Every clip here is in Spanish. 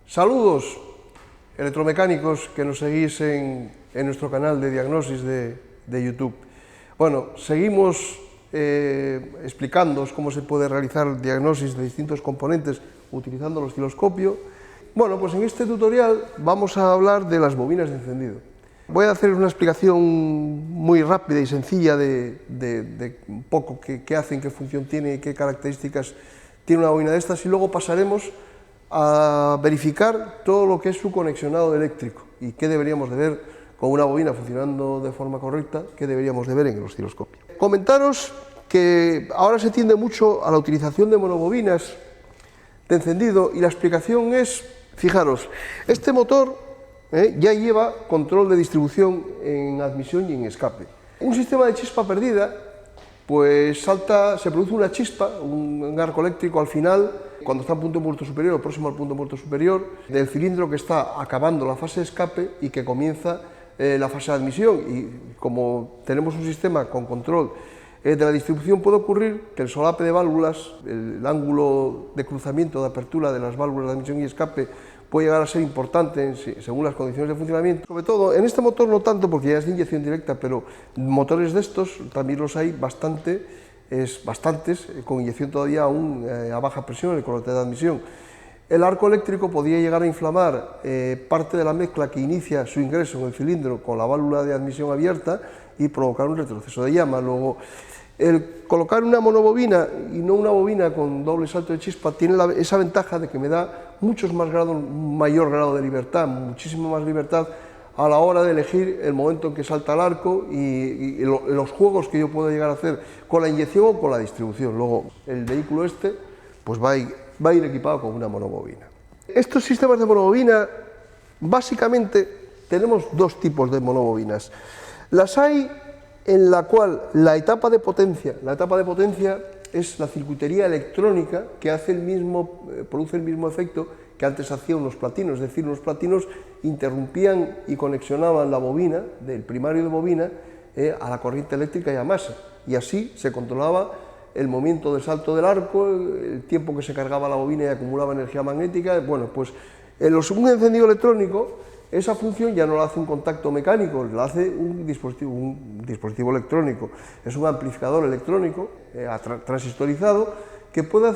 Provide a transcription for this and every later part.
Saludos, electromecánicos que nos seguís en nuestro canal de diagnosis de YouTube. Bueno, seguimos explicándoos cómo se puede realizar diagnosis de distintos componentes utilizando el osciloscopio. Bueno, pues en este tutorial vamos a hablar de las bobinas de encendido. Voy a hacer una explicación muy rápida y sencilla de un poco qué hacen, qué función tiene y qué características tiene una bobina de estas, y luego pasaremos a verificar todo lo que es su conexionado eléctrico y qué deberíamos de ver con una bobina funcionando de forma correcta, qué deberíamos de ver en el osciloscopio. Comentaros que ahora se tiende mucho a la utilización de monobobinas de encendido, y la explicación es, fijaros, este motor ya lleva control de distribución en admisión y en escape. Un sistema de chispa perdida, pues se produce una chispa, un arco eléctrico al final, cuando está en punto muerto superior o próximo al punto muerto superior, del cilindro que está acabando la fase de escape y que comienza la fase de admisión. Y como tenemos un sistema con control de la distribución, puede ocurrir que el solape de válvulas, el ángulo de cruzamiento, de apertura de las válvulas de admisión y escape, puede llegar a ser importante según las condiciones de funcionamiento. Sobre todo, en este motor no tanto porque ya es de inyección directa, pero motores de estos también los hay bastantes, con inyección todavía aún a baja presión en el correte de admisión. El arco eléctrico podría llegar a inflamar parte de la mezcla que inicia su ingreso en el cilindro con la válvula de admisión abierta y provocar un retroceso de llama. Luego, el colocar una monobobina y no una bobina con doble salto de chispa tiene esa ventaja de que me da mayor grado de libertad, muchísima más libertad a la hora de elegir el momento en que salta el arco y los juegos que yo puedo llegar a hacer con la inyección o con la distribución. Luego, el vehículo pues va a ir equipado con una monobobina. Estos sistemas de monobobina, básicamente, tenemos dos tipos de monobobinas. Las hay en la cual la etapa de potencia es la circuitería electrónica que produce el mismo efecto que antes hacían unos platinos, es decir, unos platinos interrumpían y conexionaban la bobina, del primario de bobina, a la corriente eléctrica y a masa, y así se controlaba el movimiento de salto del arco, el tiempo que se cargaba la bobina y acumulaba energía magnética. Bueno, pues en un encendido electrónico, esa función ya no la hace un contacto mecánico, la hace un dispositivo electrónico. Es un amplificador electrónico transistorizado que puede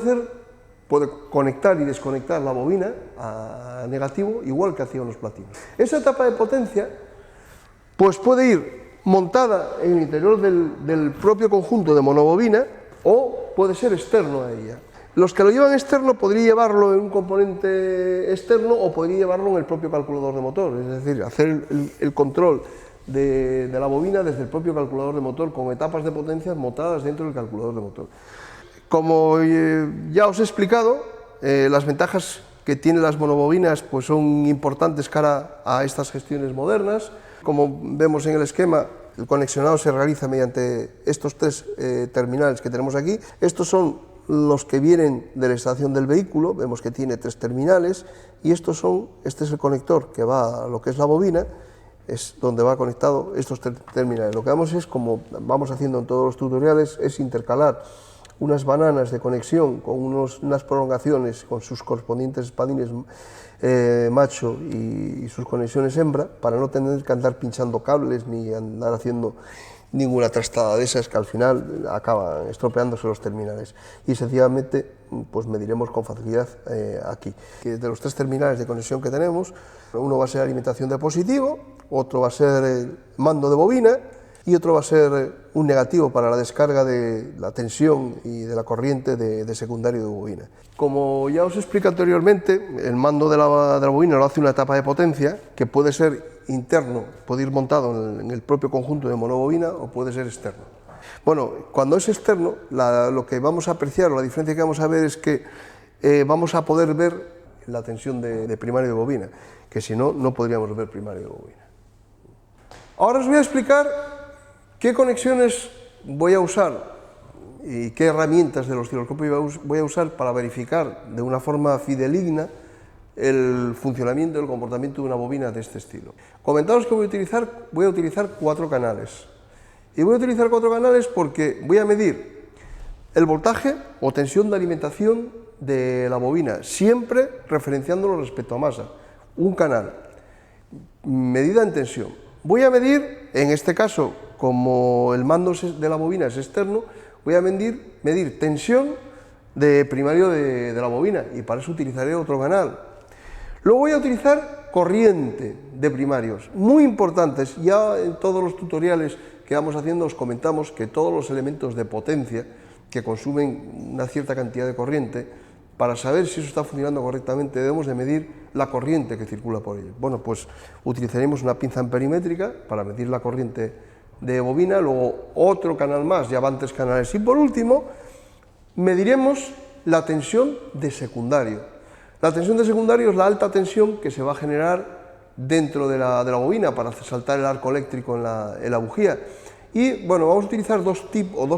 conectar y desconectar la bobina a negativo, igual que hacían los platinos. Esa etapa de potencia pues puede ir montada en el interior del propio conjunto de monobobina o puede ser externo a ella. Los que lo llevan externo podría llevarlo en un componente externo o podría llevarlo en el propio calculador de motor, es decir, hacer el control de la bobina desde el propio calculador de motor con etapas de potencia montadas dentro del calculador de motor. Como ya os he explicado, las ventajas que tienen las monobobinas pues son importantes cara a estas gestiones modernas. Como vemos en el esquema, el conexionado se realiza mediante estos tres terminales que tenemos aquí. Estos son los que vienen de la estación del vehículo, vemos que tiene tres terminales, y este es el conector que va a lo que es la bobina, es donde va conectado estos terminales. Lo que vamos es, como vamos haciendo en todos los tutoriales, es intercalar unas bananas de conexión con unas prolongaciones con sus correspondientes espadines macho y sus conexiones hembra, para no tener que andar pinchando cables ni andar haciendo ninguna trastada de esas que al final acaban estropeándose los terminales, y sencillamente pues mediremos con facilidad aquí. De los tres terminales de conexión que tenemos, uno va a ser alimentación de positivo, otro va a ser el mando de bobina y otro va a ser un negativo para la descarga de la tensión y de la corriente de secundario de bobina. Como ya os expliqué anteriormente, el mando de la bobina lo hace una etapa de potencia que puede ser interno, puede ir montado en el propio conjunto de monobobina o puede ser externo. Bueno, cuando es externo, lo que vamos a apreciar, o la diferencia que vamos a ver es que vamos a poder ver la tensión de primario de bobina, que si no, no podríamos ver primario de bobina. Ahora os voy a explicar qué conexiones voy a usar y qué herramientas del osciloscopio voy a usar para verificar de una forma fidedigna el funcionamiento, el comportamiento de una bobina de este estilo. Comentaros que voy a utilizar 4 canales. Y voy a utilizar 4 canales porque voy a medir el voltaje o tensión de alimentación de la bobina, siempre referenciándolo respecto a masa. Un canal, medida en tensión. Voy a medir, en este caso, como el mando de la bobina es externo, voy a medir tensión de primario de la bobina, y para eso utilizaré otro canal. Luego voy a utilizar corriente de primarios, muy importantes. Ya en todos los tutoriales que vamos haciendo os comentamos que todos los elementos de potencia que consumen una cierta cantidad de corriente, para saber si eso está funcionando correctamente debemos de medir la corriente que circula por ello. Bueno, pues utilizaremos una pinza amperimétrica para medir la corriente de bobina, luego otro canal más, ya van 3 canales, y por último mediremos la tensión de secundario. La tensión de secundario es la alta tensión que se va a generar dentro de la bobina para hacer saltar el arco eléctrico en la bujía. Y bueno, vamos a utilizar dos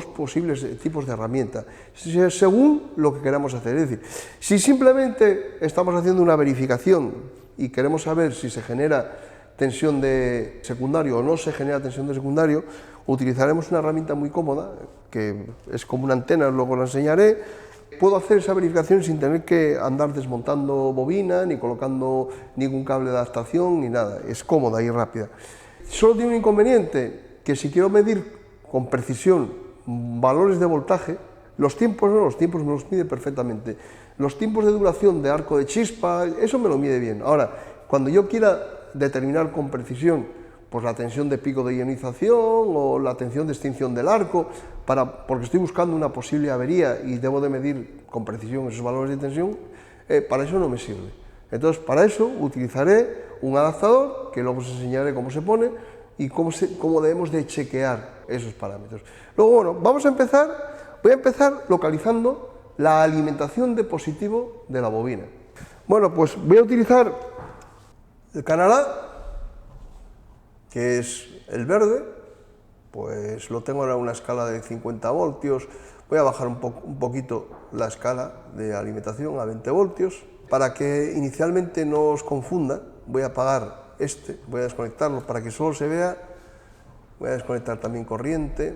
posibles tipos de herramienta, según lo que queramos hacer. Es decir, si simplemente estamos haciendo una verificación y queremos saber si se genera tensión de secundario o no se genera tensión de secundario, utilizaremos una herramienta muy cómoda, que es como una antena, luego la enseñaré. Puedo hacer esa verificación sin tener que andar desmontando bobina, ni colocando ningún cable de adaptación, ni nada. Es cómoda y rápida. Solo tiene un inconveniente, que si quiero medir con precisión valores de voltaje, los tiempos me los mide perfectamente. Los tiempos de duración de arco de chispa, eso me lo mide bien. Ahora, cuando yo quiera determinar con precisión pues la tensión de pico de ionización o la tensión de extinción del arco, porque estoy buscando una posible avería y debo de medir con precisión esos valores de tensión, para eso no me sirve. Entonces, para eso utilizaré un adaptador, que luego os enseñaré cómo se pone y cómo debemos de chequear esos parámetros. Luego, bueno, voy a empezar localizando la alimentación de positivo de la bobina. Bueno, pues voy a utilizar el canal A, que es el verde, pues lo tengo en una escala de 50 voltios, voy a bajar un poquito la escala de alimentación a 20 voltios, para que inicialmente no os confunda. Voy a apagar voy a desconectarlo para que solo se vea, voy a desconectar también corriente,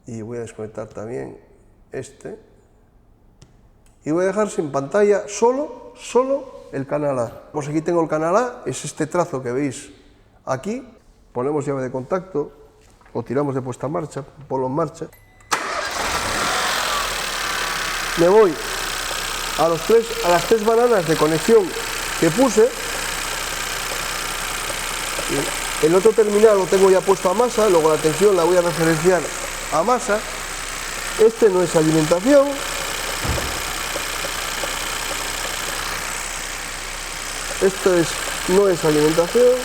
y voy a desconectar también y voy a dejar sin pantalla solo el canal A. Pues aquí tengo el canal A, es este trazo que veis aquí. Ponemos llave de contacto o tiramos de puesta en marcha, ponlo en marcha. Me voy a las tres bananas de conexión que puse. El otro terminal lo tengo ya puesto a masa, luego la tensión la voy a referenciar a masa. Este no es alimentación. Esto no es alimentación.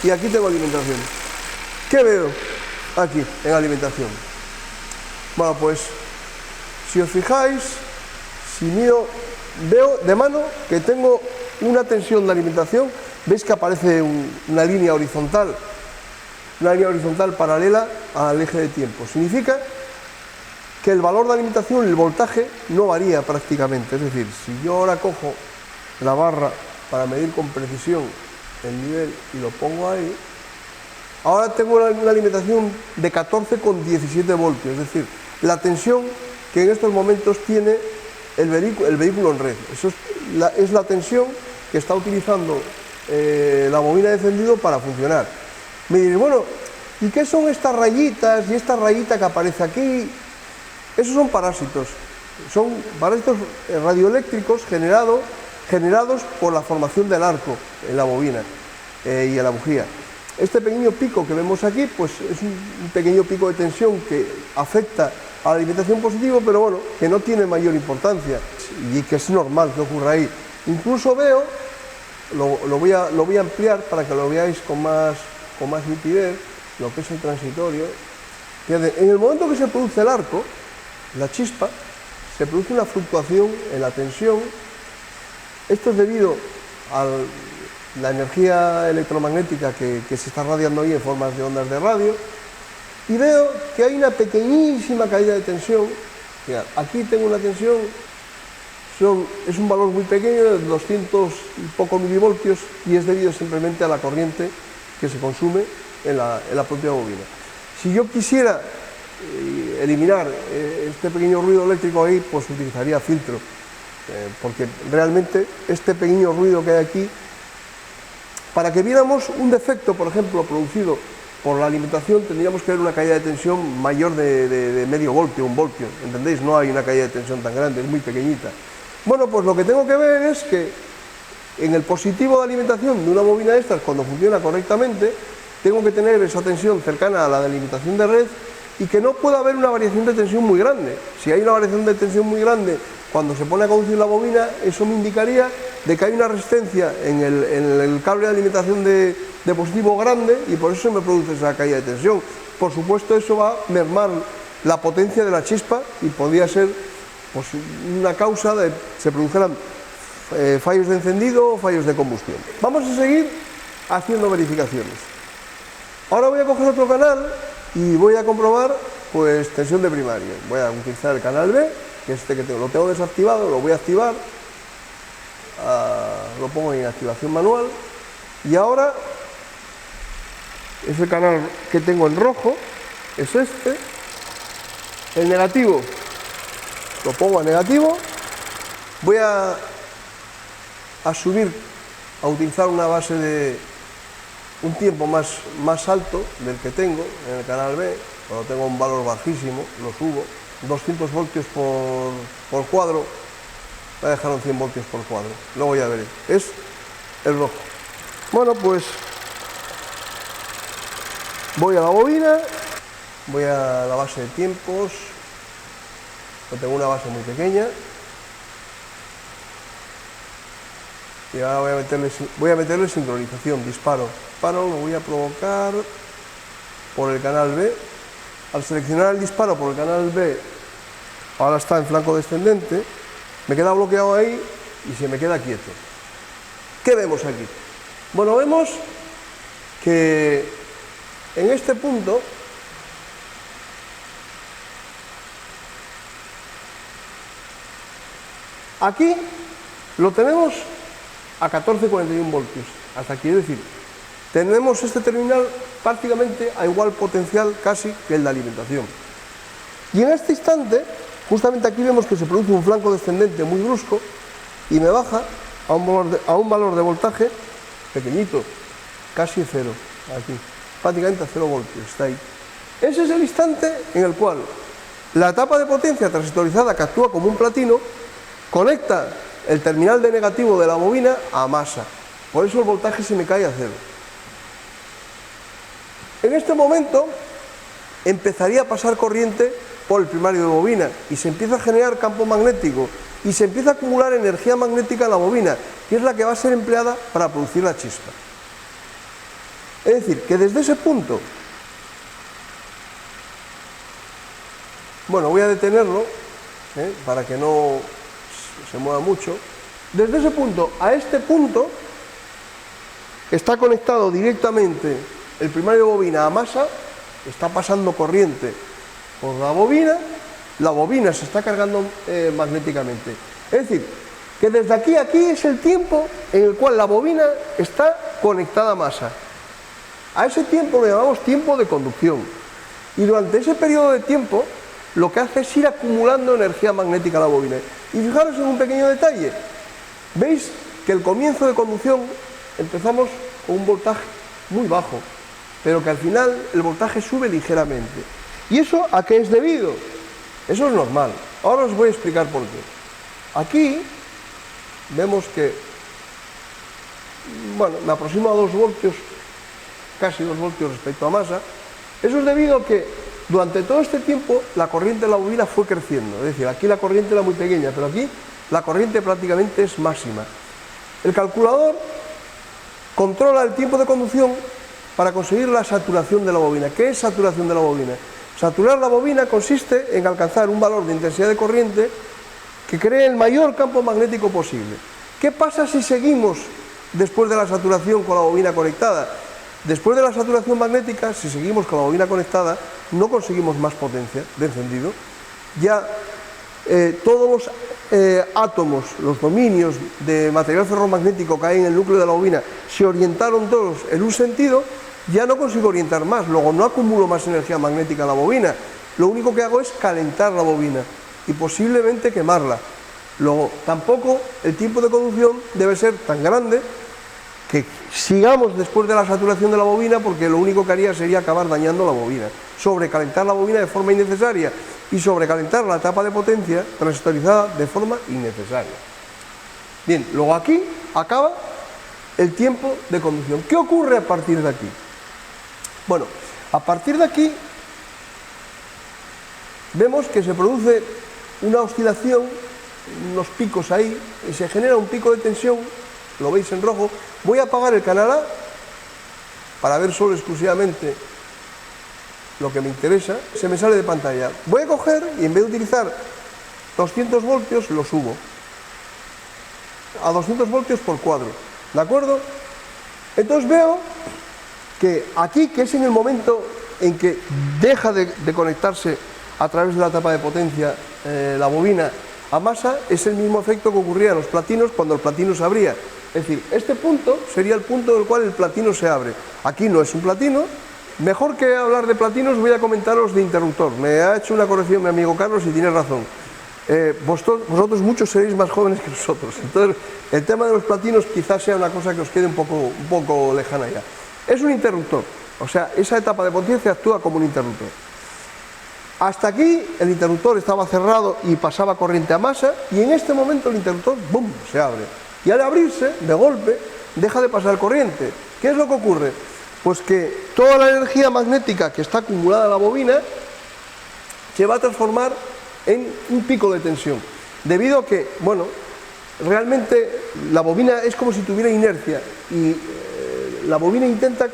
Y aquí tengo alimentación. ¿Qué veo aquí en alimentación? Bueno, pues si os fijáis, veo de mano que tengo una tensión de alimentación. Veis que aparece una línea horizontal paralela al eje de tiempo. Significa que el valor de alimentación, el voltaje, no varía prácticamente. Es decir, si yo ahora cojo la barra para medir con precisión el nivel y lo pongo ahí, ahora tengo una alimentación de 14,17 voltios, es decir, la tensión que en estos momentos tiene el vehículo en red. Eso es la tensión que está utilizando la bobina de encendido para funcionar. Me diréis, bueno, ¿y qué son estas rayitas y esta rayita que aparece aquí? Esos son parásitos radioeléctricos generados por la formación del arco en la bobina y en la bujía. Este pequeño pico que vemos aquí, pues es un pequeño pico de tensión que afecta a la alimentación positiva, pero bueno, que no tiene mayor importancia y que es normal que ocurra ahí. Incluso veo, lo voy a ampliar para que lo veáis con más nitidez, lo que es el transitorio. Fíjate, en el momento que se produce el arco, la chispa, se produce una fluctuación en la tensión. Esto es debido a la energía electromagnética que se está radiando ahí en formas de ondas de radio, y veo que hay una pequeñísima caída de tensión. Mirad, aquí tengo una tensión, es un valor muy pequeño, de 200 y poco milivoltios, y es debido simplemente a la corriente que se consume en la propia bobina. Si yo quisiera eliminar este pequeño ruido eléctrico ahí, pues utilizaría filtro, porque realmente este pequeño ruido que hay aquí, para que viéramos un defecto, por ejemplo, producido por la alimentación, tendríamos que ver una caída de tensión mayor de medio voltio, 1 voltio, ¿entendéis? No hay una caída de tensión tan grande, es muy pequeñita. Bueno, pues lo que tengo que ver es que en el positivo de alimentación de una bobina de estas, cuando funciona correctamente, tengo que tener esa tensión cercana a la de alimentación de red y que no pueda haber una variación de tensión muy grande. Si hay una variación de tensión muy grande cuando se pone a conducir la bobina, eso me indicaría de que hay una resistencia en el cable de alimentación de positivo grande y por eso se me produce esa caída de tensión. Por supuesto, eso va a mermar la potencia de la chispa y podría ser pues, una causa de que se produjeran fallos de encendido o fallos de combustión. Vamos a seguir haciendo verificaciones. Ahora voy a coger otro canal y voy a comprobar pues tensión de primaria. Voy a utilizar el canal B, que es este que tengo. Lo tengo desactivado, lo voy a activar. Lo pongo en activación manual. Y ahora ese canal que tengo en rojo es este. El negativo lo pongo a negativo. Voy a subir, a utilizar una base de un tiempo más alto del que tengo en el canal B. Cuando tengo un valor bajísimo, lo subo. 200 voltios por cuadro. Voy a dejar un 100 voltios por cuadro. Luego ya veré. Es el rojo. Bueno, pues voy a la bobina. Voy a la base de tiempos. Yo tengo una base muy pequeña. Y ahora voy a meterle sincronización, disparo. Lo voy a provocar por el canal B. Al seleccionar el disparo por el canal B, ahora está en flanco descendente, me queda bloqueado ahí y se me queda quieto. ¿Qué vemos aquí? Bueno, vemos que en este punto aquí lo tenemos a 14,41 voltios, hasta aquí, es decir, tenemos este terminal prácticamente a igual potencial casi que el de alimentación. Y en este instante, justamente aquí vemos que se produce un flanco descendente muy brusco y me baja a un valor de voltaje pequeñito, casi cero, aquí, prácticamente a 0 voltios, está ahí. Ese es el instante en el cual la etapa de potencia transistorizada, que actúa como un platino, conecta el terminal de negativo de la bobina a masa. Por eso el voltaje se me cae a 0. En este momento empezaría a pasar corriente por el primario de bobina y se empieza a generar campo magnético y se empieza a acumular energía magnética en la bobina, que es la que va a ser empleada para producir la chispa. Es decir, que desde ese punto, bueno, voy a detenerlo para que no se mueva mucho. Desde ese punto a este punto está conectado directamente el primario de bobina a masa, está pasando corriente por la bobina se está cargando magnéticamente. Es decir, que desde aquí a aquí es el tiempo en el cual la bobina está conectada a masa. A ese tiempo lo llamamos tiempo de conducción. Y durante ese periodo de tiempo lo que hace es ir acumulando energía magnética a la bobina. Y fijaros en un pequeño detalle. Veis que el comienzo de conducción empezamos con un voltaje muy bajo, pero que al final el voltaje sube ligeramente. ¿Y eso a qué es debido? Eso es normal. Ahora os voy a explicar por qué. Aquí vemos que, bueno, me aproximo a 2 voltios, casi 2 voltios respecto a masa. Eso es debido a que durante todo este tiempo la corriente de la bobina fue creciendo. Es decir, aquí la corriente era muy pequeña, pero aquí la corriente prácticamente es máxima. El calculador controla el tiempo de conducción para conseguir la saturación de la bobina. ¿Qué es saturación de la bobina? Saturar la bobina consiste en alcanzar un valor de intensidad de corriente que cree el mayor campo magnético posible. ¿Qué pasa si seguimos después de la saturación con la bobina conectada? Después de la saturación magnética, si seguimos con la bobina conectada, no conseguimos más potencia de encendido. Ya todos los átomos, los dominios de material ferromagnético que hay en el núcleo de la bobina se orientaron todos en un sentido, ya no consigo orientar más, luego no acumulo más energía magnética en la bobina, lo único que hago es calentar la bobina y posiblemente quemarla. Luego, tampoco el tiempo de conducción debe ser tan grande que sigamos después de la saturación de la bobina, porque lo único que haría sería acabar dañando la bobina. Sobrecalentar la bobina de forma innecesaria y sobrecalentar la etapa de potencia transistorizada de forma innecesaria. Bien, luego aquí acaba el tiempo de conducción. ¿Qué ocurre a partir de aquí? Bueno, a partir de aquí vemos que se produce una oscilación, unos picos ahí, y se genera un pico de tensión, lo veis en rojo. Voy a apagar el canal A para ver solo exclusivamente lo que me interesa. Se me sale de pantalla. Voy a coger y en vez de utilizar 200 voltios lo subo a 200 voltios por cuadro, ¿de acuerdo? Entonces veo que aquí, que es en el momento en que deja de conectarse a través de la etapa de potencia la bobina a masa, es el mismo efecto que ocurría en los platinos cuando el platino se abría. Es decir, este punto sería el punto en el cual el platino se abre. Aquí no es un platino. Mejor que hablar de platinos voy a comentaros de interruptor. Me ha hecho una corrección mi amigo Carlos y tiene razón. Vosotros muchos seréis más jóvenes que nosotros, entonces el tema de los platinos quizás sea una cosa que os quede un poco lejana ya. Es un interruptor, o sea, esa etapa de potencia actúa como un interruptor. Hasta aquí el interruptor estaba cerrado y pasaba corriente a masa, y en este momento el interruptor, ¡bum!, se abre. Y al abrirse, de golpe, deja de pasar corriente. ¿Qué es lo que ocurre? Pues que toda la energía magnética que está acumulada en la bobina se va a transformar en un pico de tensión, debido a que, bueno, realmente la bobina es como si tuviera inercia y la bobina intenta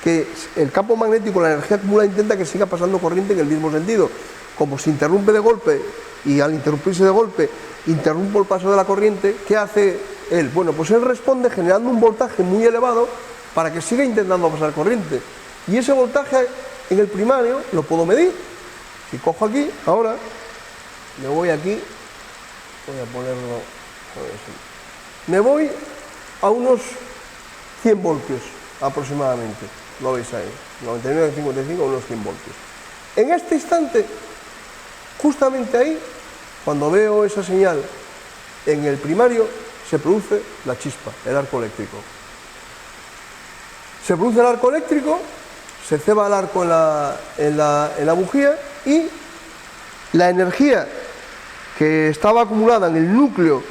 que el campo magnético, la energía acumulada, intenta que siga pasando corriente en el mismo sentido. Como se interrumpe de golpe y al interrumpirse de golpe interrumpo el paso de la corriente, ¿qué hace él? Bueno, pues él responde generando un voltaje muy elevado para que siga intentando pasar corriente, y ese voltaje en el primario lo puedo medir. Si cojo aquí, ahora me voy aquí, voy a ponerlo, me voy a unos 100 voltios aproximadamente, lo veis ahí, 99,55 a unos 100 voltios. En este instante, justamente ahí, cuando veo esa señal en el primario, se produce la chispa, el arco eléctrico. Se produce el arco eléctrico, se ceba el arco en la bujía, y la energía que estaba acumulada en el núcleo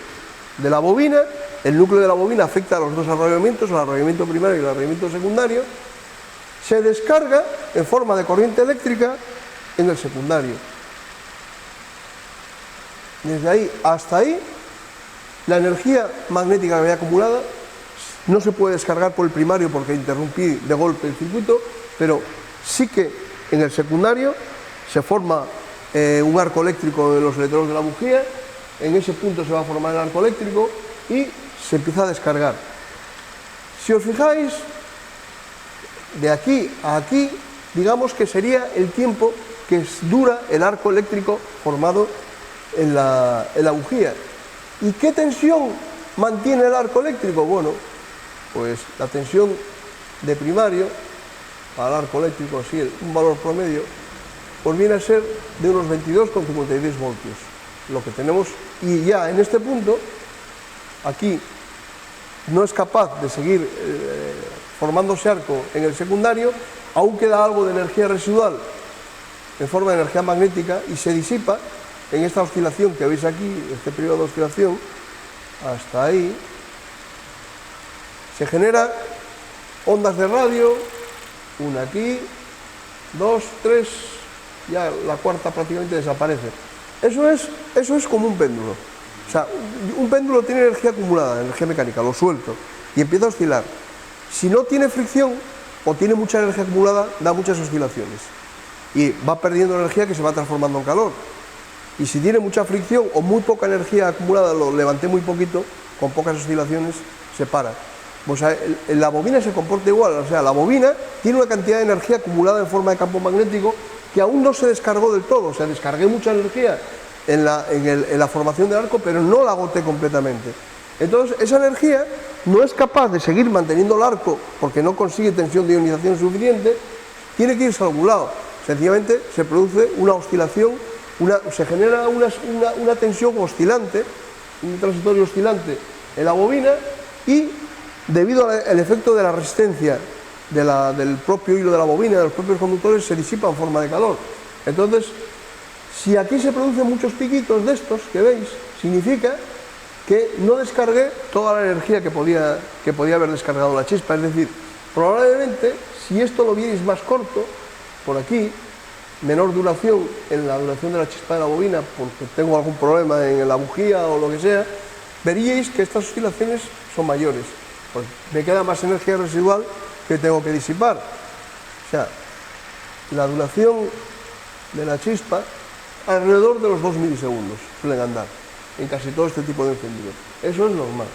de la bobina, el núcleo de la bobina afecta a los dos arrollamientos, el arrollamiento primario y el arrollamiento secundario, se descarga en forma de corriente eléctrica en el secundario. Desde ahí hasta ahí, la energía magnética que había acumulada no se puede descargar por el primario porque interrumpí de golpe el circuito, pero sí que en el secundario se forma un arco eléctrico de los electrodos de la bujía. En ese punto se va a formar el arco eléctrico y se empieza a descargar. Si os fijáis, de aquí a aquí, digamos que sería el tiempo que dura el arco eléctrico formado en la bujía. ¿Y qué tensión mantiene el arco eléctrico? Bueno, pues la tensión de primario para el arco eléctrico, así un valor promedio, pues viene a ser de unos 22,56 voltios, lo que tenemos. Y ya en este punto, aquí no es capaz de seguir formándose arco en el secundario, aún queda algo de energía residual en forma de energía magnética y se disipa en esta oscilación que veis aquí, este periodo de oscilación, hasta ahí. Se generan ondas de radio, una aquí, dos, tres, ya la cuarta prácticamente desaparece. Eso es como un péndulo. O sea, un péndulo tiene energía acumulada, energía mecánica, lo suelto y empieza a oscilar. Si no tiene fricción o tiene mucha energía acumulada, da muchas oscilaciones y va perdiendo energía que se va transformando en calor. Y si tiene mucha fricción o muy poca energía acumulada, lo levanté muy poquito, con pocas oscilaciones, se para. O sea, la bobina se comporta igual, o sea, la bobina tiene una cantidad de energía acumulada en forma de campo magnético que aún no se descargó del todo. O sea, descargué mucha energía en la formación del arco, pero no la agoté completamente. Entonces, esa energía no es capaz de seguir manteniendo el arco porque no consigue tensión de ionización suficiente, tiene que irse a algún lado. sencillamente se produce una oscilación, se genera una tensión oscilante, un transitorio oscilante en la bobina, y debido al efecto de la resistencia del propio hilo de la bobina, de los propios conductores, se disipa en forma de calor. Entonces, si aquí se producen muchos piquitos de estos que veis, significa que no descargué toda la energía que podía haber descargado la chispa. Es decir, probablemente, si esto lo vierais más corto, por aquí, menor duración en la duración de la chispa de la bobina, porque tengo algún problema en la bujía o lo que sea, veríais que estas oscilaciones son mayores, porque me queda más energía residual que tengo que disipar. O sea, la duración de la chispa alrededor de los 2 milisegundos suelen andar en casi todo este tipo de encendidos. Eso es normal,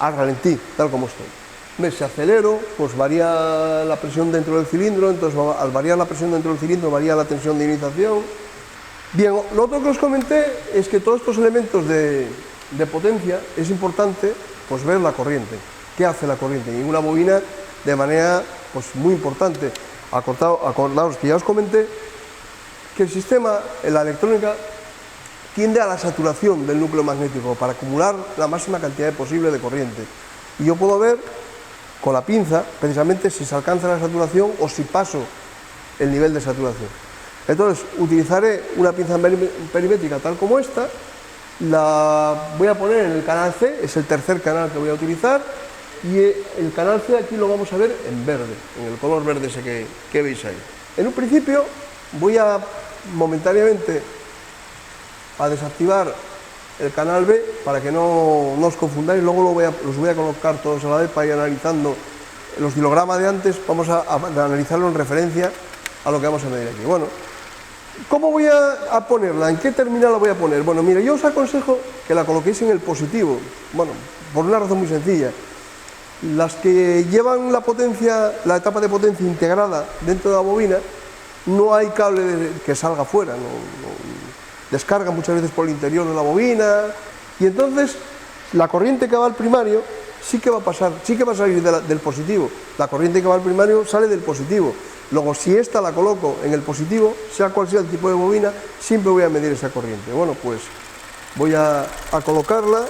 al ralentí, tal como estoy. Si acelero, pues varía la presión dentro del cilindro, entonces al variar la presión dentro del cilindro varía la tensión de ionización. Bien, lo otro que os comenté es que todos estos elementos de potencia es importante pues ver la corriente. ¿Qué hace la corriente? Y en una bobina de manera pues muy importante. Acordaos que ya os comenté que el sistema, en la electrónica, tiende a la saturación del núcleo magnético para acumular la máxima cantidad posible de corriente. Y yo puedo ver con la pinza, precisamente, si se alcanza la saturación o si paso el nivel de saturación. Entonces, utilizaré una pinza perimétrica tal como esta, la voy a poner en el canal C, es el tercer canal que voy a utilizar, y el canal C aquí lo vamos a ver en verde, en el color verde ese que veis ahí. En un principio voy a momentáneamente a desactivar el canal B para que no os confundáis, luego los voy a colocar todos a la vez para ir analizando el oscilograma de antes, vamos a analizarlo en referencia a lo que vamos a medir aquí. Bueno, ¿cómo voy a ponerla? ¿En qué terminal la voy a poner? Bueno, mira, yo os aconsejo que la coloquéis en el positivo, bueno, por una razón muy sencilla. Las que llevan la etapa de potencia integrada dentro de la bobina, no hay cable que salga fuera, descarga muchas veces por el interior de la bobina, y entonces la corriente que va al primario sí que va a salir del positivo. La corriente que va al primario sale del positivo. Luego, si esta la coloco en el positivo, sea cual sea el tipo de bobina, siempre voy a medir esa corriente. Bueno, pues voy a colocarla.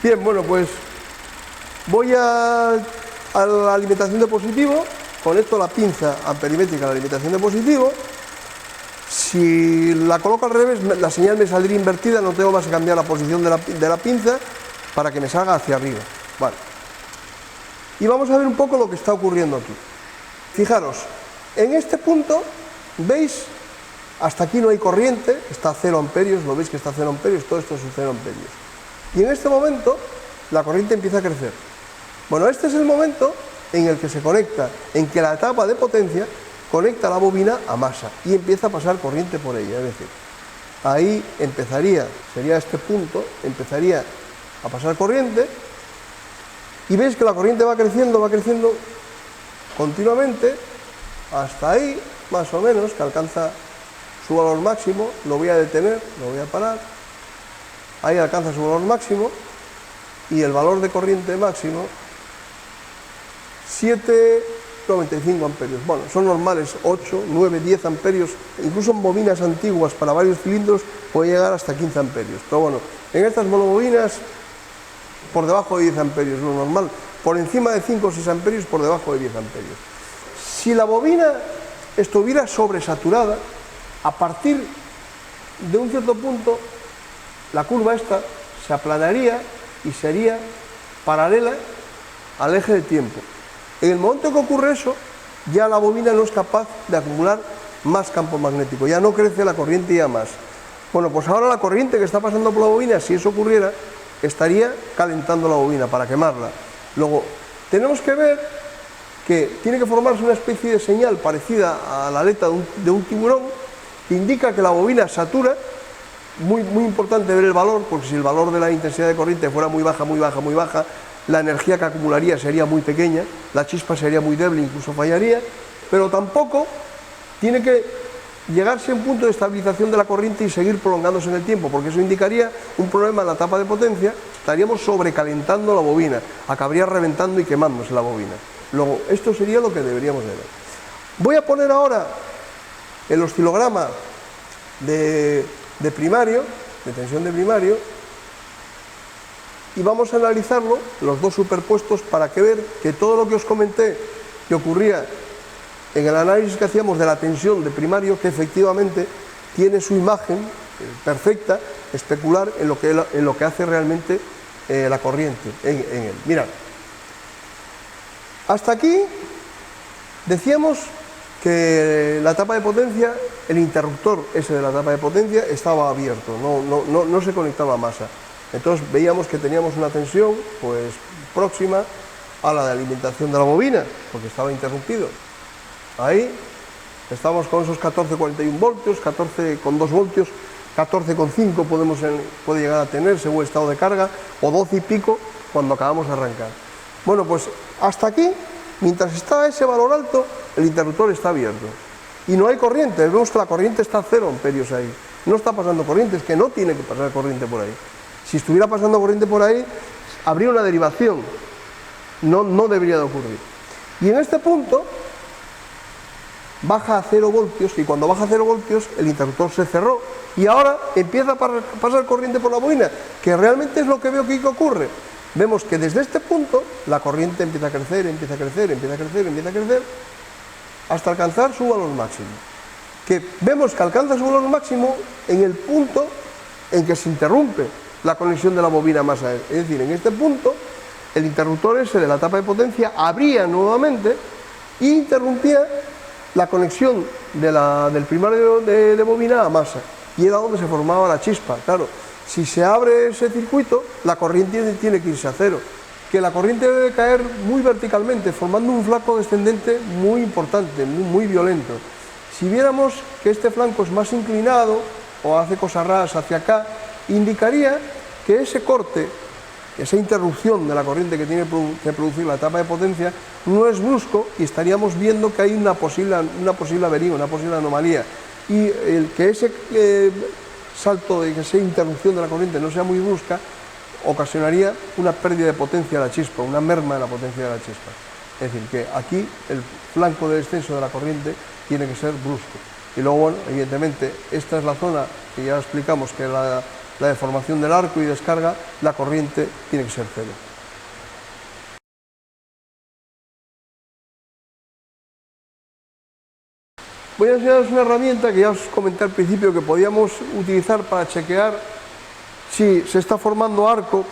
Bien, bueno, pues voy a la alimentación de positivo, conecto la pinza amperimétrica a la alimentación de positivo. Si la coloco al revés, la señal me saldría invertida, no tengo más que cambiar la posición de la pinza para que me salga hacia arriba. Vale. Y vamos a ver un poco lo que está ocurriendo aquí. Fijaros, en este punto, ¿veis? Hasta aquí no hay corriente, está a 0 amperios, lo veis que está a 0 amperios, todo esto es un 0 amperios. Y en este momento, la corriente empieza a crecer. Bueno, este es el momento en el que se conecta, en que la etapa de potencia conecta la bobina a masa y empieza a pasar corriente por ella. Es decir, ahí sería este punto, empezaría a pasar corriente, y veis que la corriente va creciendo continuamente, hasta ahí, más o menos, que alcanza su valor máximo. Lo voy a detener, lo voy a parar, ahí alcanza su valor máximo, y el valor de corriente máximo 7,95 amperios. Bueno, son normales 8, 9, 10 amperios, incluso en bobinas antiguas para varios cilindros puede llegar hasta 15 amperios. Pero bueno, en estas monobobinas por debajo de 10 amperios, lo normal. Por encima de 5 o 6 amperios, por debajo de 10 amperios. Si la bobina estuviera sobresaturada, a partir de un cierto punto, la curva esta se aplanaría y sería paralela al eje de tiempo. En el momento que ocurre eso, ya la bobina no es capaz de acumular más campo magnético, ya no crece la corriente ya más. Bueno, pues ahora la corriente que está pasando por la bobina, si eso ocurriera, estaría calentando la bobina para quemarla. Luego, tenemos que ver que tiene que formarse una especie de señal parecida a la aleta de un tiburón, que indica que la bobina satura. Muy importante ver el valor, porque si el valor de la intensidad de corriente fuera muy baja, la energía que acumularía sería muy pequeña, la chispa sería muy débil, incluso fallaría, pero tampoco tiene que llegarse a un punto de estabilización de la corriente y seguir prolongándose en el tiempo, porque eso indicaría un problema en la tapa de potencia, estaríamos sobrecalentando la bobina, acabaría reventando y quemándose la bobina. Luego, esto sería lo que deberíamos de ver. Voy a poner ahora el oscilograma de primario, de tensión de primario, y vamos a analizarlo, los dos superpuestos, para que ver que todo lo que os comenté que ocurría en el análisis que hacíamos de la tensión de primario, que efectivamente tiene su imagen perfecta, especular en lo que hace realmente la corriente en él. Mirad, hasta aquí decíamos que la tapa de potencia, el interruptor ese de la tapa de potencia estaba abierto, no se conectaba a masa. Entonces veíamos que teníamos una tensión pues próxima a la de alimentación de la bobina, porque estaba interrumpido. Ahí estamos con esos 14,41 voltios, 14,2 voltios, 14,5 puede llegar a tener según el estado de carga, o 12 y pico cuando acabamos de arrancar. Bueno, pues hasta aquí, mientras está ese valor alto, el interruptor está abierto. Y no hay corriente, vemos que la corriente está a 0 amperios ahí. No está pasando corriente, es que no tiene que pasar corriente por ahí. Si estuviera pasando corriente por ahí, habría una derivación. No debería de ocurrir. Y en este punto baja a 0 voltios, y cuando baja a 0 voltios el interruptor se cerró y ahora empieza a pasar corriente por la bobina, que realmente es lo que veo que ocurre. Vemos que desde este punto la corriente empieza a crecer, empieza a crecer, empieza a crecer, empieza a crecer, hasta alcanzar su valor máximo. Que vemos que alcanza su valor máximo en el punto en que se interrumpe la conexión de la bobina a masa. Es decir, en este punto el interruptor ese de la tapa de potencia abría nuevamente e interrumpía la conexión del primario de bobina a masa, y era donde se formaba la chispa. Claro, si se abre ese circuito, la corriente tiene que irse a 0, que la corriente debe caer muy verticalmente, formando un flanco descendente muy importante, muy violento. Si viéramos que este flanco es más inclinado o hace cosas raras hacia acá, indicaría que ese corte, esa interrupción de la corriente que tiene que producir la tapa de potencia no es brusco, y estaríamos viendo que hay una posible avería, una posible anomalía, y el que ese salto, de que esa interrupción de la corriente no sea muy brusca, ocasionaría una pérdida de potencia de la chispa, una merma de la potencia de la chispa. Es decir, que aquí el flanco de descenso de la corriente tiene que ser brusco. Y luego, bueno, evidentemente, esta es la zona que ya explicamos, que la deformación del arco y descarga, la corriente tiene que ser 0. Voy a enseñaros una herramienta que ya os comenté al principio que podíamos utilizar para chequear si se está formando arco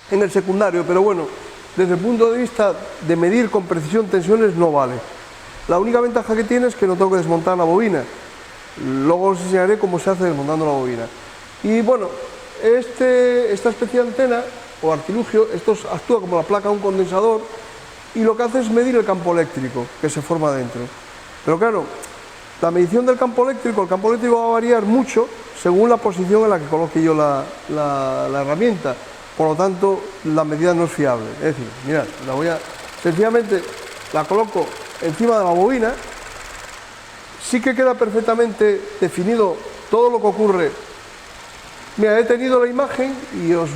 en el secundario, pero bueno, desde el punto de vista de medir con precisión tensiones no vale. La única ventaja que tiene es que no tengo que desmontar la bobina. Luego os enseñaré cómo se hace desmontando la bobina. Y bueno, esta especie de antena o artilugio, esto actúa como la placa de un condensador, y lo que hace es medir el campo eléctrico que se forma dentro. Pero claro, la medición del campo eléctrico, va a variar mucho según la posición en la que coloque yo la herramienta. Por lo tanto, la medida no es fiable. Es decir, mirad, sencillamente la coloco encima de la bobina. Sí que queda perfectamente definido todo lo que ocurre. Mira, he tenido la imagen y os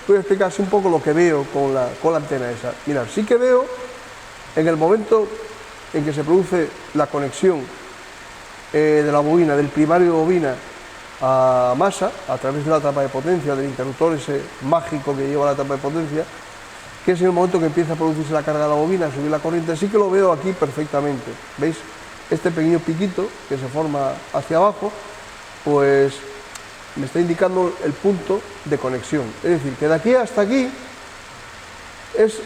voy a explicar así un poco lo que veo con la antena esa. Mirad, sí que veo en el momento en que se produce la conexión de la bobina, del primario de bobina a masa, a través de la tapa de potencia, del interruptor ese mágico que lleva la tapa de potencia, que es en el momento que empieza a producirse la carga de la bobina, a subir la corriente. Sí que lo veo aquí perfectamente. ¿Veis? Este pequeño piquito que se forma hacia abajo, pues me está indicando el punto de conexión. Es decir, que de aquí hasta aquí es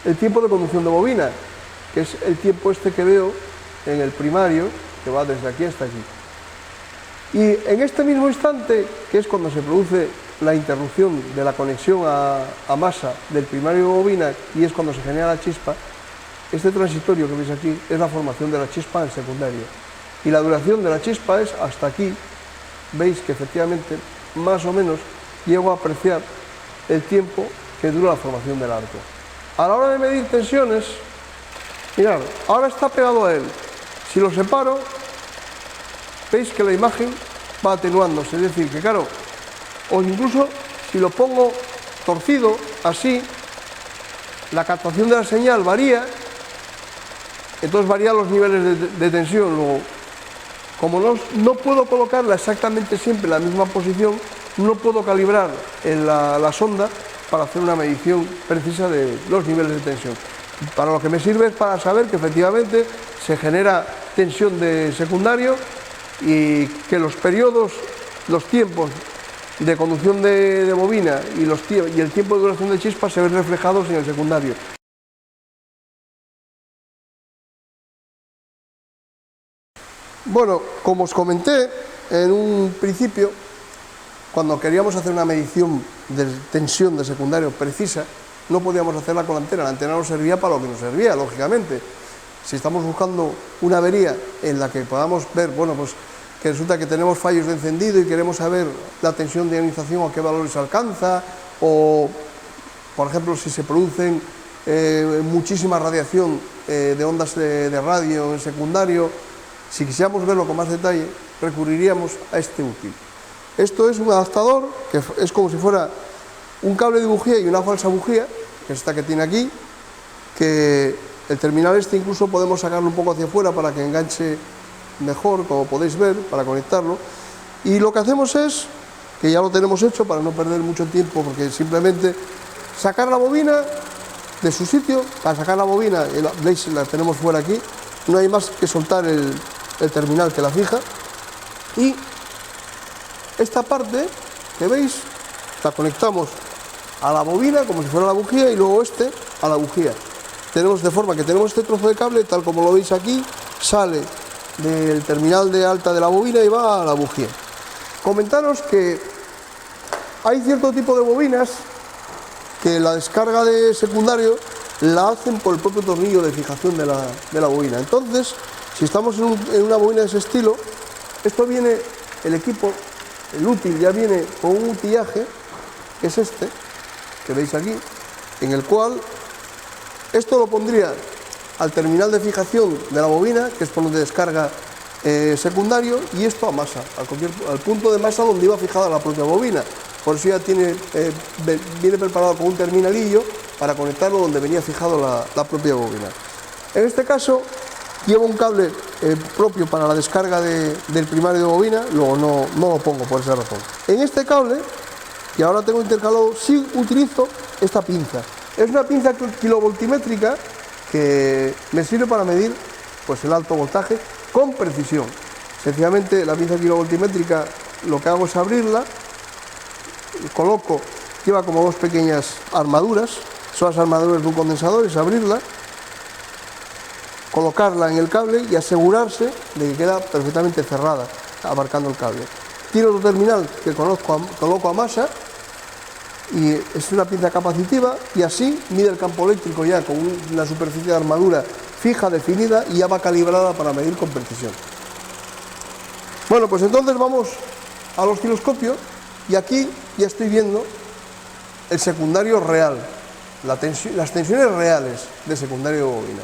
el tiempo de conducción de bobina, que es el tiempo este que veo en el primario, que va desde aquí hasta aquí. Y en este mismo instante, que es cuando se produce la interrupción de la conexión a masa del primario de bobina, y es cuando se genera la chispa, este transitorio que veis aquí es la formación de la chispa en secundario. Y la duración de la chispa es hasta aquí. Veis que efectivamente, más o menos, llego a apreciar el tiempo que dura la formación del arco. A la hora de medir tensiones, mirad, ahora está pegado a él. Si lo separo, veis que la imagen va atenuándose, es decir, que claro, o incluso si lo pongo torcido, así, la captación de la señal varía, entonces varían los niveles de tensión. Luego, como no puedo colocarla exactamente siempre en la misma posición, no puedo calibrar la sonda para hacer una medición precisa de los niveles de tensión. Para lo que me sirve es para saber que efectivamente se genera tensión de secundario y que los periodos, los tiempos de conducción de bobina y el tiempo de duración de chispa se ven reflejados en el secundario. Bueno, como os comenté en un principio, cuando queríamos hacer una medición de tensión de secundario precisa, no podíamos hacerla con la antena nos servía para lo que nos servía, lógicamente. Si estamos buscando una avería en la que podamos ver, bueno, pues que resulta que tenemos fallos de encendido y queremos saber la tensión de ionización a qué valores alcanza, o, por ejemplo, si se producen muchísima radiación de ondas de radio en secundario, si quisiéramos verlo con más detalle, recurriríamos a este útil. Esto es un adaptador que es como si fuera un cable de bujía y una falsa bujía, que es esta que tiene aquí, que el terminal este incluso podemos sacarlo un poco hacia afuera para que enganche mejor, como podéis ver, para conectarlo. Y lo que hacemos es, que ya lo tenemos hecho para no perder mucho tiempo, porque simplemente sacar la bobina de su sitio. Para sacar la bobina, veis, la tenemos fuera aquí, no hay más que soltar el terminal que la fija, y esta parte que veis la conectamos a la bobina como si fuera la bujía, y luego a la bujía. Tenemos de forma que tenemos este trozo de cable, tal como lo veis aquí, sale del terminal de alta de la bobina y va a la bujía. Comentaros que hay cierto tipo de bobinas que la descarga de secundario la hacen por el propio tornillo de fijación de la bobina. Entonces, si estamos en una bobina de ese estilo, esto viene, el equipo, el útil ya viene con un utillaje, que es este, que veis aquí, en el cual esto lo pondría al terminal de fijación de la bobina, que es por donde descarga secundario, y esto a masa, al punto de masa donde iba fijada la propia bobina. Por eso ya viene preparado con un terminalillo para conectarlo donde venía fijado la propia bobina. En este caso lleva un cable propio para la descarga del primario de bobina, luego no lo pongo por esa razón. En este cable, que ahora tengo intercalado, sí utilizo esta pinza. Es una pinza kilovoltimétrica que me sirve para medir pues, el alto voltaje con precisión. Sencillamente la pinza kilovoltimétrica lo que hago es abrirla, coloco, lleva como dos pequeñas armaduras, son las armaduras de un condensador, es abrirla, colocarla en el cable y asegurarse de que queda perfectamente cerrada, abarcando el cable. Tiene otro terminal que coloco a masa, y es una pinza capacitiva, y así mide el campo eléctrico ya con una superficie de armadura fija, definida, y ya va calibrada para medir con precisión. Bueno, pues entonces vamos al osciloscopio, y aquí ya estoy viendo el secundario real, las tensiones reales de secundario de bobina.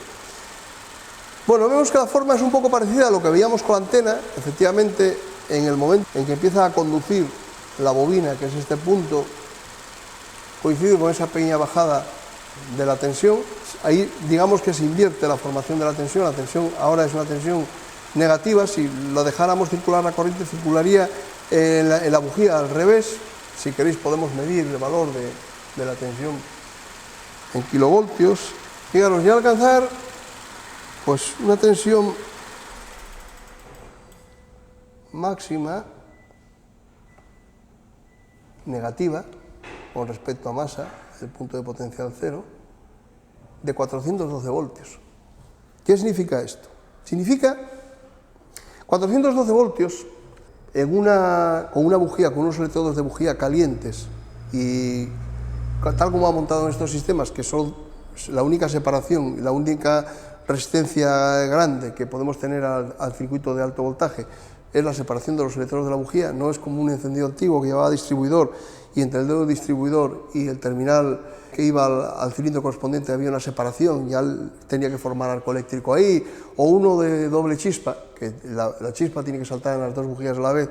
Bueno, vemos que la forma es un poco parecida a lo que veíamos con la antena. Efectivamente, en el momento en que empieza a conducir la bobina, que es este punto, coincide con esa pequeña bajada de la tensión. Ahí digamos que se invierte la formación de la tensión ahora es una tensión negativa. Si lo dejáramos circular la corriente, circularía en la bujía al revés. Si queréis podemos medir el valor de la tensión en kilovoltios. Fijaros, ya alcanzar pues una tensión máxima negativa con respecto a masa, el punto de potencial cero, de 412 voltios. ¿Qué significa esto? Significa 412 voltios con una bujía, con unos electrodos de bujía calientes, y tal como ha montado en estos sistemas, que son la única separación, la única resistencia grande que podemos tener al circuito de alto voltaje, es la separación de los electrodos de la bujía. No es como un encendido antiguo que llevaba distribuidor y entre el dedo del distribuidor y el terminal que iba al cilindro correspondiente había una separación, ya tenía que formar arco eléctrico ahí, o uno de doble chispa, que la chispa tiene que saltar en las dos bujías a la vez.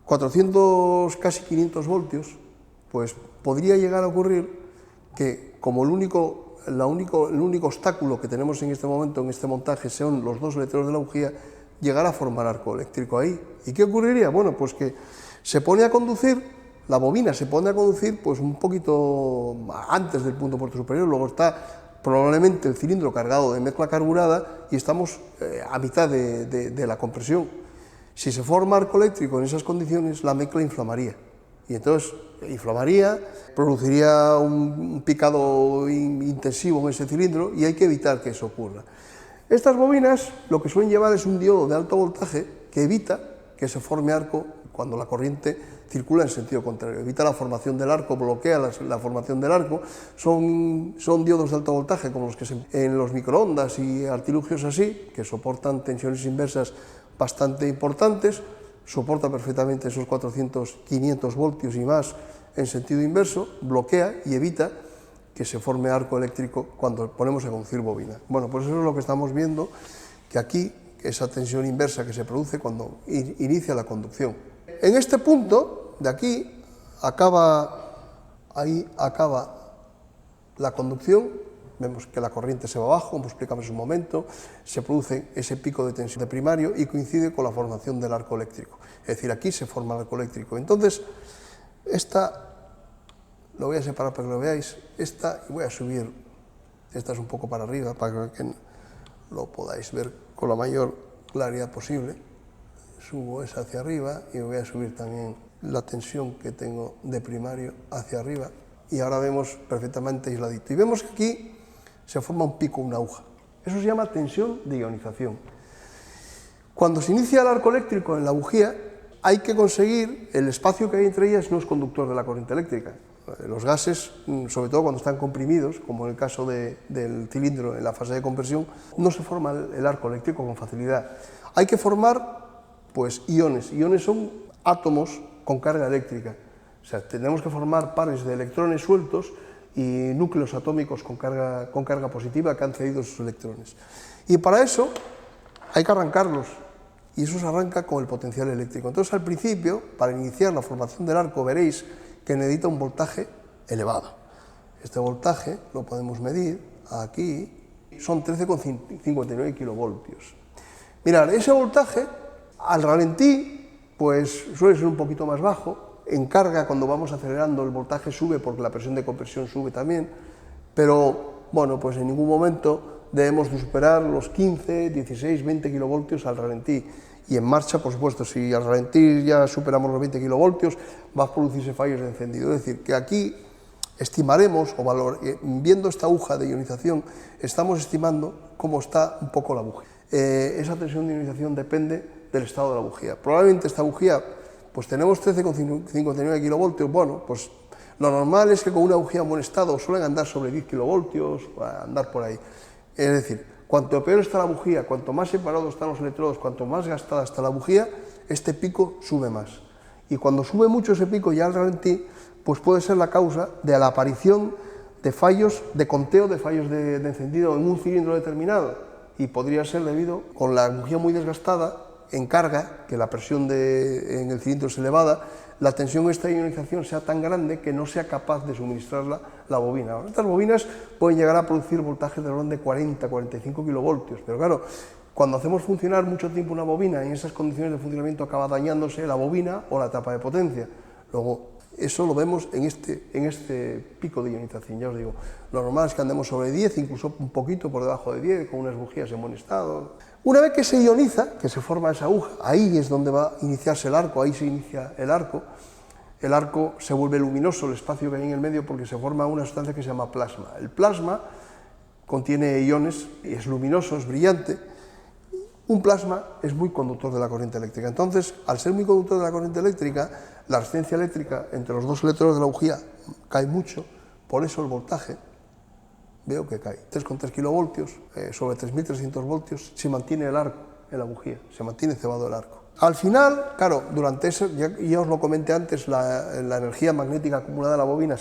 400, casi 500 voltios, pues podría llegar a ocurrir que como el único obstáculo que tenemos en este momento, en este montaje, son los dos electrodos de la bujía, llegar a formar arco eléctrico ahí. ¿Y qué ocurriría? Bueno, pues que se pone a conducir, la bobina se pone a conducir pues un poquito antes del punto puerto superior, luego está probablemente el cilindro cargado de mezcla carburada y estamos a mitad de la compresión. Si se forma arco eléctrico en esas condiciones, la mezcla inflamaría. Y entonces inflamaría, produciría un picado intensivo en ese cilindro y hay que evitar que eso ocurra. Estas bobinas lo que suelen llevar es un diodo de alto voltaje que evita que se forme arco cuando la corriente circula en sentido contrario, evita la formación del arco, bloquea la formación del arco. Son diodos de alto voltaje como los que en los microondas y artilugios así, que soportan tensiones inversas bastante importantes, soporta perfectamente esos 400, 500 voltios y más en sentido inverso, bloquea y evita que se forme arco eléctrico cuando ponemos a conducir bobina. Bueno, pues eso es lo que estamos viendo, que aquí, esa tensión inversa que se produce cuando inicia la conducción. En este punto, de aquí, ahí acaba la conducción, vemos que la corriente se va abajo, como explicamos en un momento, se produce ese pico de tensión de primario y coincide con la formación del arco eléctrico. Es decir, aquí se forma el arco eléctrico. Entonces, lo voy a separar para que lo veáis, y voy a subir, esta es un poco para arriba, para que lo podáis ver con la mayor claridad posible. Subo esa hacia arriba y voy a subir también la tensión que tengo de primario hacia arriba y ahora vemos perfectamente aisladito. Y vemos que aquí se forma un pico, una aguja. Eso se llama tensión de ionización. Cuando se inicia el arco eléctrico en la bujía, hay que conseguir, el espacio que hay entre ellas no es conductor de la corriente eléctrica. Los gases, sobre todo cuando están comprimidos, como en el caso del cilindro en la fase de compresión, no se forma el arco eléctrico con facilidad. Hay que formar pues iones. Iones son átomos con carga eléctrica. O sea, tenemos que formar pares de electrones sueltos y núcleos atómicos con carga positiva que han cedido sus electrones. Y para eso hay que arrancarlos, y eso se arranca con el potencial eléctrico. Entonces, al principio, para iniciar la formación del arco, veréis que necesita un voltaje elevado. Este voltaje lo podemos medir aquí, son 13,59 kilovoltios. Mirad, ese voltaje al ralentí pues suele ser un poquito más bajo, en carga cuando vamos acelerando el voltaje sube porque la presión de compresión sube también, pero bueno, pues en ningún momento debemos de superar los 15, 16, 20 kilovoltios al ralentí. Y en marcha, por supuesto, si al ralentí ya superamos los 20 kilovoltios, va a producirse fallos de encendido. Es decir, que aquí estimaremos, viendo esta aguja de ionización, estamos estimando cómo está un poco la bujía. Esa tensión de ionización depende del estado de la bujía. Probablemente esta bujía, pues tenemos 13,59 kilovoltios, bueno, pues lo normal es que con una bujía en buen estado suelen andar sobre 10 kilovoltios, andar por ahí. Es decir, cuanto peor está la bujía, cuanto más separados están los electrodos, cuanto más gastada está la bujía, este pico sube más. Y cuando sube mucho ese pico ya al ralentí, pues puede ser la causa de la aparición de fallos, de conteo de fallos de encendido en un cilindro determinado. Y podría ser debido, con la bujía muy desgastada, en carga, que la presión en el cilindro es elevada, la tensión esta de ionización sea tan grande que no sea capaz de suministrarla la bobina. Ahora, estas bobinas pueden llegar a producir voltajes del orden de 40-45 kilovoltios, pero claro, cuando hacemos funcionar mucho tiempo una bobina, en esas condiciones de funcionamiento acaba dañándose la bobina o la tapa de potencia. Luego, eso lo vemos en este pico de ionización, ya os digo. Lo normal es que andemos sobre 10, incluso un poquito por debajo de 10, con unas bujías en buen estado. Una vez que se ioniza, que se forma esa aguja, ahí es donde va a iniciarse el arco, ahí se inicia el arco se vuelve luminoso, el espacio que hay en el medio, porque se forma una sustancia que se llama plasma. El plasma contiene iones, y es luminoso, es brillante. Un plasma es muy conductor de la corriente eléctrica. Entonces, al ser muy conductor de la corriente eléctrica, la resistencia eléctrica entre los dos electrodos de la bujía cae mucho, por eso el voltaje, veo que cae. 3,3 kilovoltios sobre 3.300 voltios, se mantiene el arco en la bujía, se mantiene cebado el arco. Al final, claro, durante ese, ya os lo comenté antes, la energía magnética acumulada en la bobina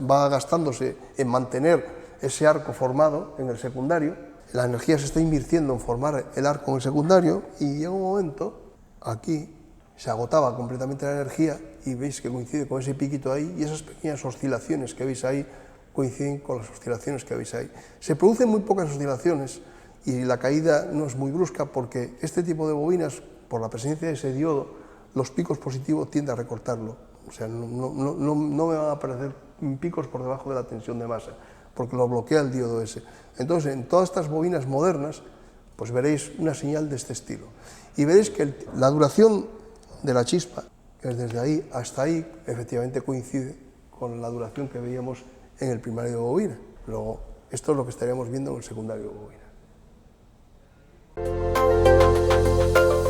va gastándose en mantener ese arco formado en el secundario. La energía se está invirtiendo en formar el arco en el secundario y llega un momento, aquí se agotaba completamente la energía y veis que coincide con ese piquito ahí y esas pequeñas oscilaciones que veis ahí coinciden con las oscilaciones que veis ahí. Se producen muy pocas oscilaciones y la caída no es muy brusca porque este tipo de bobinas, por la presencia de ese diodo, los picos positivos tienden a recortarlo. O sea, no me van a aparecer picos por debajo de la tensión de masa, porque lo bloquea el diodo ese. Entonces, en todas estas bobinas modernas, pues veréis una señal de este estilo. Y veréis que la duración de la chispa, que es desde ahí hasta ahí, efectivamente coincide con la duración que veíamos en el primario de bobina. Luego, esto es lo que estaríamos viendo en el secundario de bobina.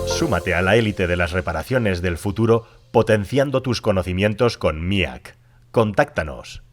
Súmate a la élite de las reparaciones del futuro potenciando tus conocimientos con MIAC. Contáctanos